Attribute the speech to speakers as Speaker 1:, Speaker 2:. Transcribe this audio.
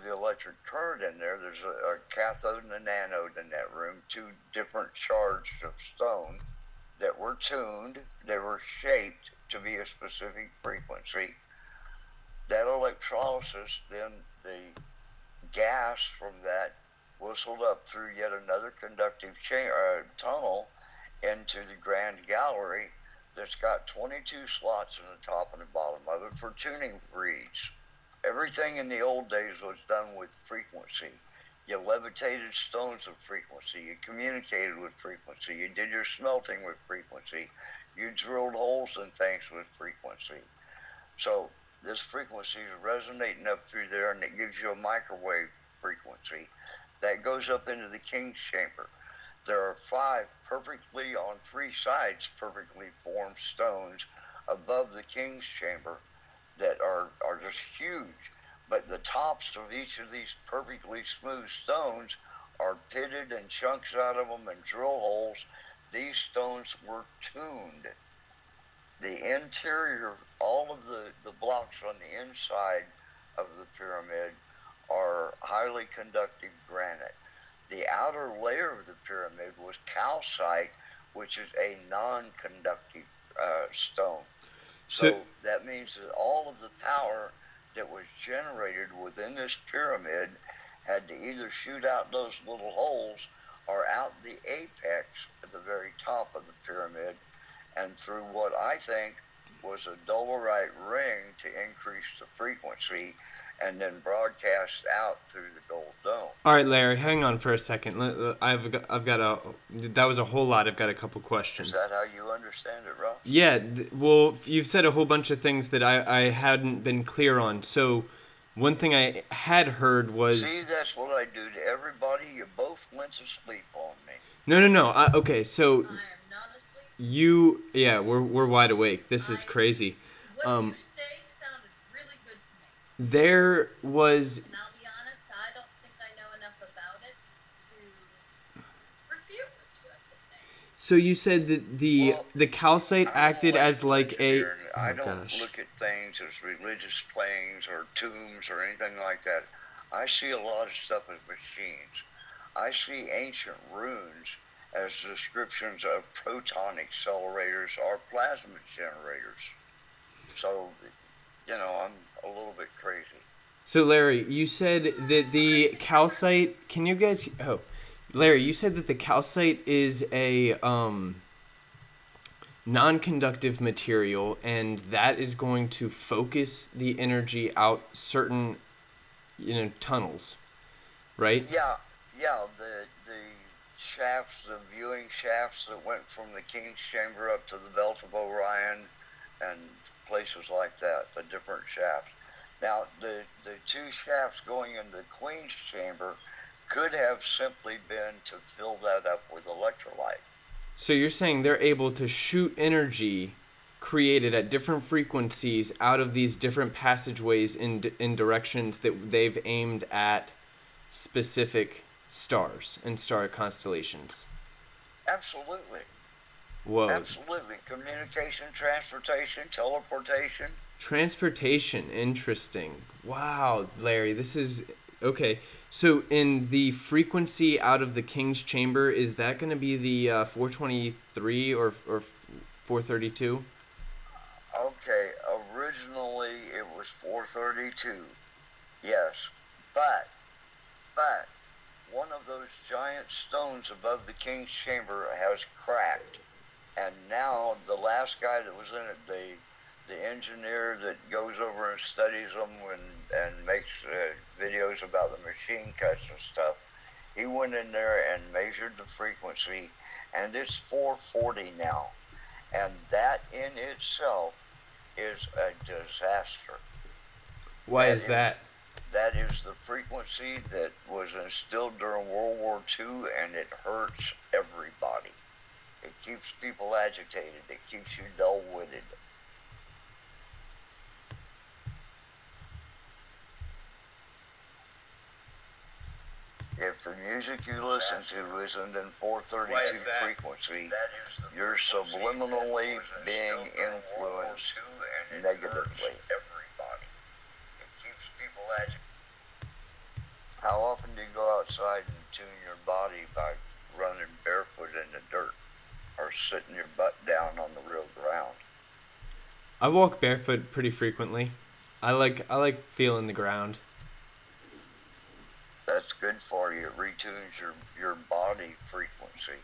Speaker 1: the electric current in there. There's a cathode and a anode in that room, two different shards of stone that were tuned, they were shaped to be a specific frequency. That electrolysis, then the gas from that whistled up through yet another conductive tunnel into the grand gallery that's got 22 slots in the top and the bottom of it for tuning reeds. Everything in the old days was done with frequency. You levitated stones with frequency. You communicated with frequency. You did your smelting with frequency. You drilled holes in things with frequency. So this frequency is resonating up through there, and it gives you a microwave frequency that goes up into the king's chamber. There are 5 perfectly, on 3 sides, perfectly formed stones above the king's chamber that are just huge. But the tops of each of these perfectly smooth stones are pitted, and chunks out of them and drill holes. These stones were tuned. The interior, all of the blocks on the inside of the pyramid are highly conductive granite. The outer layer of the pyramid was calcite, which is a non-conductive stone. So that means that all of the power that was generated within this pyramid had to either shoot out those little holes or out the apex at the very top of the pyramid, and through what I think was a dolerite ring to increase the frequency, and then broadcast out through the gold dome.
Speaker 2: All right, Larry, hang on for a second. That was a whole lot. I've got a couple questions.
Speaker 1: Is that how you understand it, Ralph?
Speaker 2: Yeah, well, you've said a whole bunch of things that I hadn't been clear on. So one thing I had heard was...
Speaker 1: See, that's what I do to everybody. You both went to sleep on me.
Speaker 2: No. Okay, so... I am not asleep. Yeah, we're wide awake. This is crazy.
Speaker 3: What you say sounded really good to me.
Speaker 2: There was...
Speaker 3: And I'll be honest, I don't think I know enough about it to refute what you have to say.
Speaker 2: So you said that the calcite acted as like a...
Speaker 1: I don't look at things as religious things or tombs or anything like that. I see a lot of stuff as machines. I see ancient runes as descriptions of proton accelerators or plasma generators. So, I'm a little bit crazy.
Speaker 2: So Larry, you said that the calcite... Can you guys... Oh, Larry, you said that the calcite is a... non-conductive material, and that is going to focus the energy out certain, tunnels, right?
Speaker 1: Yeah. The shafts, the viewing shafts that went from the King's Chamber up to the Belt of Orion, and places like that, the different shafts. Now, the 2 shafts going into the Queen's Chamber could have simply been to fill that up with electrolyte.
Speaker 2: So you're saying they're able to shoot energy created at different frequencies out of these different passageways in directions that they've aimed at specific stars and star constellations.
Speaker 1: Absolutely.
Speaker 2: Whoa.
Speaker 1: Absolutely. Communication, transportation, teleportation.
Speaker 2: Transportation. Interesting. Wow, Larry, this is... Okay. So in the frequency out of the King's Chamber, is that going to be the 423 or 432?
Speaker 1: Okay, originally it was 432, yes, but one of those giant stones above the King's Chamber has cracked, and now the last guy that was in it, the engineer that goes over and studies them and makes videos about the machine cuts and stuff, he went in there and measured the frequency, and it's 440 now. And that in itself is a disaster.
Speaker 2: Why is that?
Speaker 1: That is the frequency that was instilled during World War II, and it hurts everybody. It keeps people agitated. It keeps you dull-witted. If the music you listen to isn't in 432 frequency, you're subliminally being influenced negatively. Everybody. It keeps people agitated. How often do you go outside and tune your body by running barefoot in the dirt or sitting your butt down on the real ground?
Speaker 2: I walk barefoot pretty frequently. I like feeling the ground.
Speaker 1: That's good for you. It retunes your body frequency.